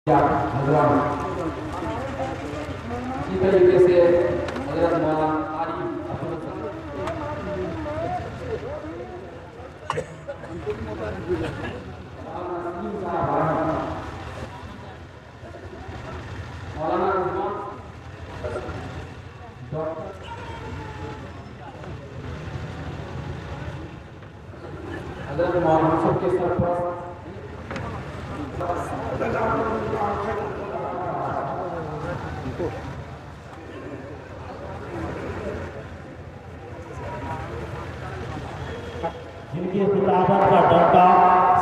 इसी तरीके से हजरत मौलाना हजरत मौलाना सबके सरपरस्त जिनकी खिताबत का डंका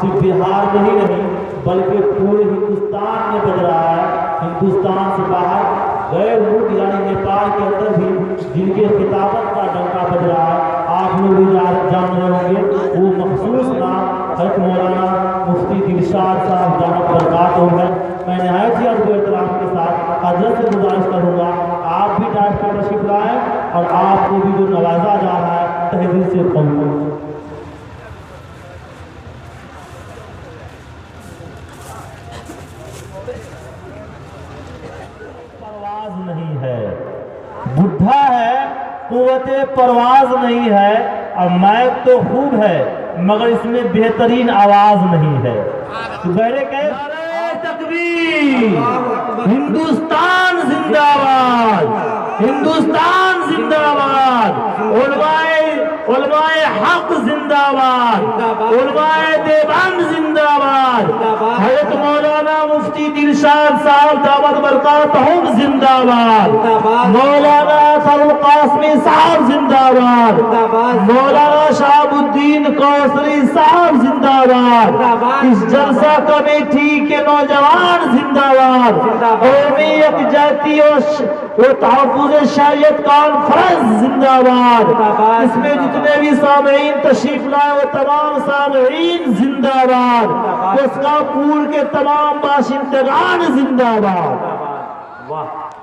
सिर्फ बिहार में ही नहीं बल्कि पूरे हिंदुस्तान में बज रहा है। हिंदुस्तान से बाहर गए मुल्क यानी नेपाल के अंदर भी जिनके खिताबत का डंका बज रहा है, आप लोग भी जान रहे होंगे। वो मखसूस नाम हज़रत मौलाना मुफ्ती दिलशाद साहब दामत बरकातहू है। मैं नहायत ही आपको एहतराम के साथ हजरत से गुजारिश करूँगा आप भी डांस पर तशरीफ लाएँ और आपको भी जो नवाजा जा रहा है तहे दिल से कबूल। परवाज नहीं है, बुढ़ा है, कुव्वते परवाज नहीं है और मैक तो खूब है मगर इसमें बेहतरीन आवाज नहीं है। तकबीर, हिंदुस्तान जिंदाबाद, हिंदुस्तान जिंदाबाद, उलमाए हक जिंदाबाद, उलमाए देवान जिंदाबाद, हज़रत मौलाना मुफ्ती दिलशाद साहब दामत बरकातहू जिंदाबाद, मौलाना अबुल कासमी साहब जिंदाबाद, मौलाना शहाबुद्दीन कौसरी साहब जिंदाबाद, इस जलसा कमेटी के नौजवान जिंदाबाद, कौमी यकजहती व तहफ़्फ़ुज़ शरीयत कॉन्फ्रेंस जिंदाबाद, इसमें जितने भी सामईन तशरीफ लाए वो तमाम सामईन जिंदाबाद, उसका पूर के तमाम बाशिंदगान जिंदाबाद। वाह।